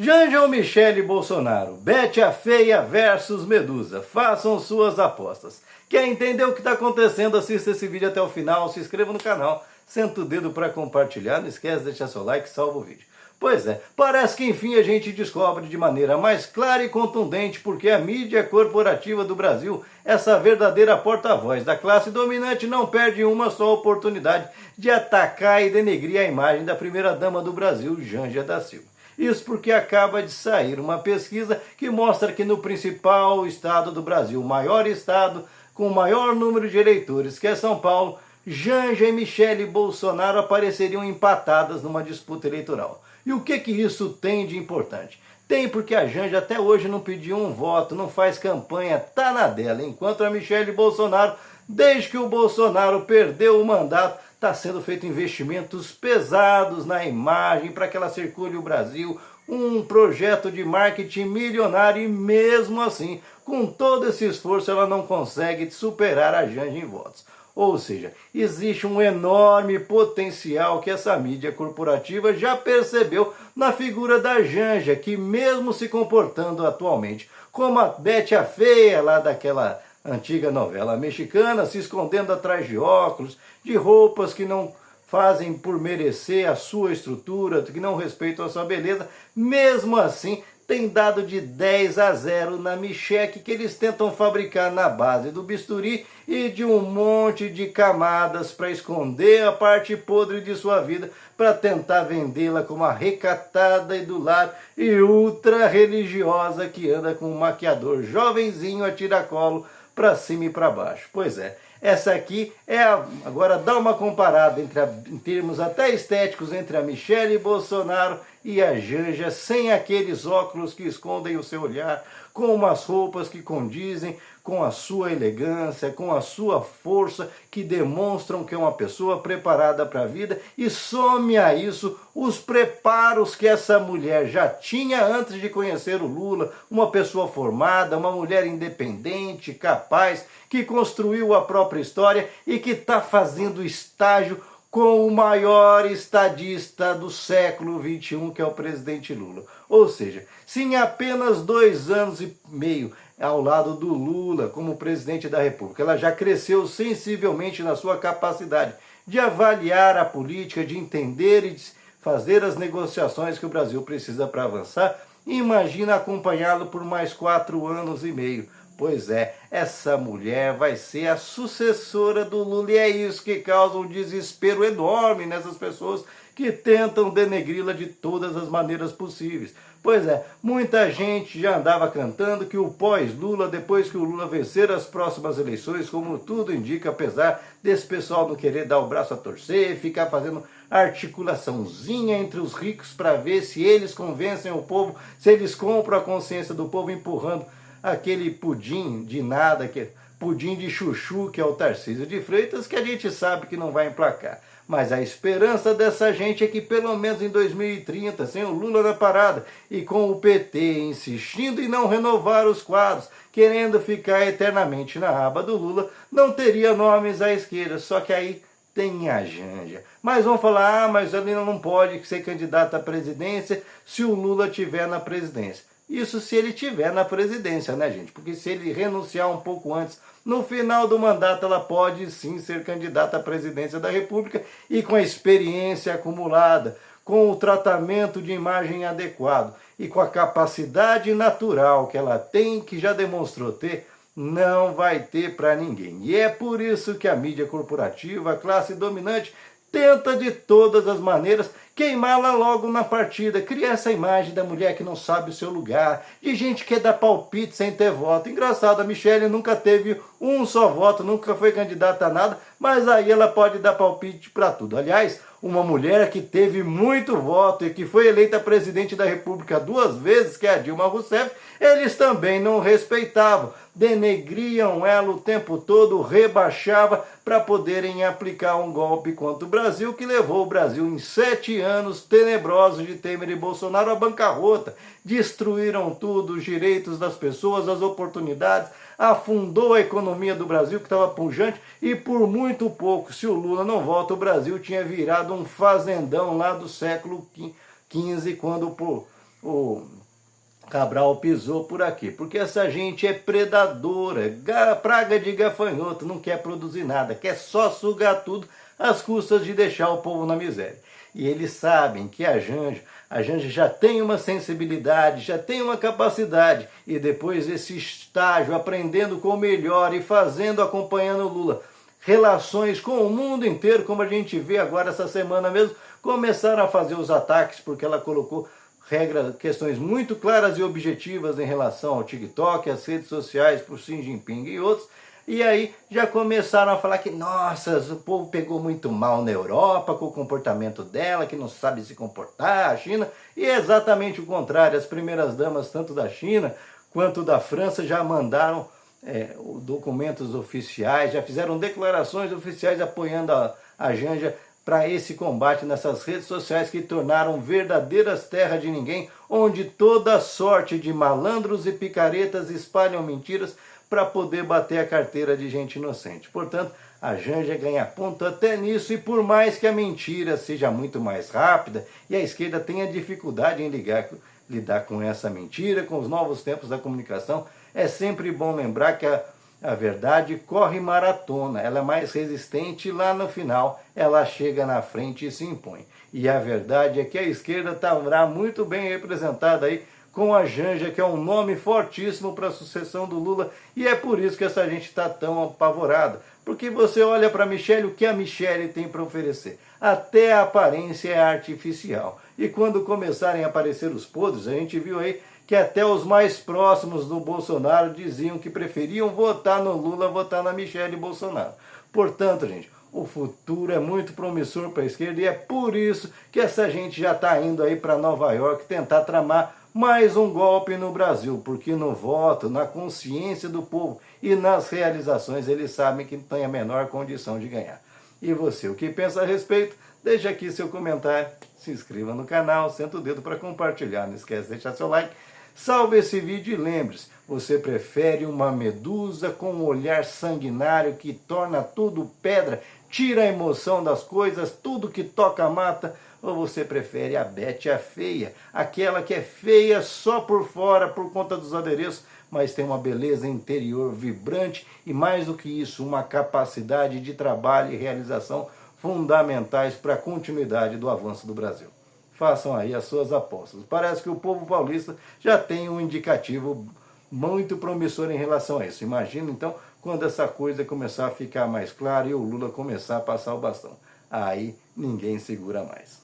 Janja ou Michele Bolsonaro? Bete a Feia versus Medusa. Façam suas apostas. Quer entender o que está acontecendo? Assista esse vídeo até o final, se inscreva no canal, senta o dedo para compartilhar, não esquece de deixar seu like e salva o vídeo. Pois é, parece que enfim a gente descobre de maneira mais clara e contundente porque a mídia corporativa do Brasil, essa verdadeira porta-voz da classe dominante, não perde uma só oportunidade de atacar e denegrir a imagem da primeira-dama do Brasil, Janja da Silva. Isso porque acaba de sair uma pesquisa que mostra que no principal estado do Brasil, o maior estado com o maior número de eleitores, que é São Paulo, Janja e Michele Bolsonaro apareceriam empatadas numa disputa eleitoral. E o que isso tem de importante? Tem porque a Janja até hoje não pediu um voto, não faz campanha, tá na dela, enquanto a Michele Bolsonaro, desde que o Bolsonaro perdeu o mandato, está sendo feito investimentos pesados na imagem para que ela circule o Brasil, um projeto de marketing milionário e mesmo assim, com todo esse esforço, ela não consegue superar a Janja em votos. Ou seja, existe um enorme potencial que essa mídia corporativa já percebeu na figura da Janja, que mesmo se comportando atualmente como a Bete a Feia lá daquela antiga novela mexicana, se escondendo atrás de óculos, de roupas que não fazem por merecer a sua estrutura, que não respeitam a sua beleza, mesmo assim tem dado de 10-0 na micheque que eles tentam fabricar na base do bisturi e de um monte de camadas para esconder a parte podre de sua vida, para tentar vendê-la como a recatada e do lar e ultra religiosa que anda com um maquiador jovenzinho a tiracolo para cima e para baixo. Pois é, essa aqui é agora dá uma comparada em termos até estéticos entre a Michele Bolsonaro e a Janja, sem aqueles óculos que escondem o seu olhar, com umas roupas que condizem com a sua elegância, com a sua força, que demonstram que é uma pessoa preparada para a vida, e some a isso os preparos que essa mulher já tinha antes de conhecer o Lula, uma pessoa formada, uma mulher independente, capaz, que construiu a própria história e que está fazendo estágio com o maior estadista do século XXI, que é o presidente Lula. Ou seja, se em apenas 2 anos e meio ao lado do Lula como presidente da República, ela já cresceu sensivelmente na sua capacidade de avaliar a política, de entender e de fazer as negociações que o Brasil precisa para avançar, imagina acompanhá-lo por mais 4 anos e meio. Pois é, essa mulher vai ser a sucessora do Lula e é isso que causa um desespero enorme nessas pessoas que tentam denegri-la de todas as maneiras possíveis. Pois é, muita gente já andava cantando que o pós-Lula, depois que o Lula vencer as próximas eleições, como tudo indica, apesar desse pessoal não querer dar o braço a torcer, ficar fazendo articulaçãozinha entre os ricos para ver se eles convencem o povo, se eles compram a consciência do povo empurrando aquele pudim de nada, pudim de chuchu, que é o Tarcísio de Freitas, que a gente sabe que não vai emplacar. Mas a esperança dessa gente é que pelo menos em 2030, sem o Lula na parada e com o PT insistindo em não renovar os quadros, querendo ficar eternamente na aba do Lula, não teria nomes à esquerda, só que aí tem a Janja. Mas vão falar, mas ele não pode ser candidato à presidência se o Lula estiver na presidência. Isso se ele estiver na presidência, né, gente? Porque se ele renunciar um pouco antes, no final do mandato, ela pode sim ser candidata à presidência da República e com a experiência acumulada, com o tratamento de imagem adequado e com a capacidade natural que ela tem, que já demonstrou ter, não vai ter para ninguém. E é por isso que a mídia corporativa, a classe dominante, tenta de todas as maneiras queimá-la logo na partida, criar essa imagem da mulher que não sabe o seu lugar, de gente que quer dar palpite sem ter voto. Engraçado, a Michele nunca teve um só voto, nunca foi candidata a nada, mas aí ela pode dar palpite para tudo. Aliás, uma mulher que teve muito voto e que foi eleita presidente da República 2 vezes, que é a Dilma Rousseff, eles também não respeitavam, denegriam ela o tempo todo, rebaixavam para poderem aplicar um golpe contra o Brasil, que levou o Brasil em 7 anos tenebrosos de Temer e Bolsonaro à bancarrota. Destruíram tudo, os direitos das pessoas, as oportunidades, afundou a economia do Brasil, que estava pujante, e por muito pouco, se o Lula não volta, o Brasil tinha virado um fazendão lá do século XV, quando o Cabral pisou por aqui, porque essa gente é predadora, praga de gafanhoto, não quer produzir nada, quer só sugar tudo às custas de deixar o povo na miséria. E eles sabem que a Janja já tem uma sensibilidade, já tem uma capacidade, e depois desse estágio, aprendendo com o melhor e fazendo, acompanhando o Lula, relações com o mundo inteiro, como a gente vê agora essa semana mesmo, começaram a fazer os ataques, porque ela colocou questões muito claras e objetivas em relação ao TikTok, às redes sociais, por Xi Jinping e outros, e aí já começaram a falar que, nossa, o povo pegou muito mal na Europa com o comportamento dela, que não sabe se comportar, a China, e é exatamente o contrário. As primeiras damas, tanto da China quanto da França, já mandaram documentos oficiais, já fizeram declarações oficiais apoiando a Janja para esse combate nessas redes sociais que tornaram verdadeiras terras de ninguém, onde toda sorte de malandros e picaretas espalham mentiras para poder bater a carteira de gente inocente. Portanto, a Janja ganha ponto até nisso, e por mais que a mentira seja muito mais rápida e a esquerda tenha dificuldade em lidar com essa mentira, com os novos tempos da comunicação, é sempre bom lembrar que a verdade corre maratona, ela é mais resistente e lá no final ela chega na frente e se impõe. E a verdade é que a esquerda estará muito bem representada aí com a Janja, que é um nome fortíssimo para a sucessão do Lula, e é por isso que essa gente está tão apavorada. Porque você olha para a Michelle, o que a Michelle tem para oferecer? Até a aparência é artificial. E quando começarem a aparecer os podres, a gente viu aí que até os mais próximos do Bolsonaro diziam que preferiam votar no Lula, votar na Michelle Bolsonaro. Portanto, gente, o futuro é muito promissor para a esquerda, e é por isso que essa gente já está indo aí para Nova York tentar tramar mais um golpe no Brasil, porque no voto, na consciência do povo e nas realizações eles sabem que não tem a menor condição de ganhar. E você, o que pensa a respeito? Deixe aqui seu comentário, se inscreva no canal, senta o dedo para compartilhar, não esquece de deixar seu like, salve esse vídeo e lembre-se, você prefere uma medusa com um olhar sanguinário que torna tudo pedra, tira a emoção das coisas, tudo que toca mata, ou você prefere a Bete a feia, aquela que é feia só por fora por conta dos adereços, mas tem uma beleza interior vibrante e, mais do que isso, uma capacidade de trabalho e realização fundamentais para a continuidade do avanço do Brasil. Façam aí as suas apostas. Parece que o povo paulista já tem um indicativo muito promissor em relação a isso. Imagina então quando essa coisa começar a ficar mais clara e o Lula começar a passar o bastão. Aí ninguém segura mais.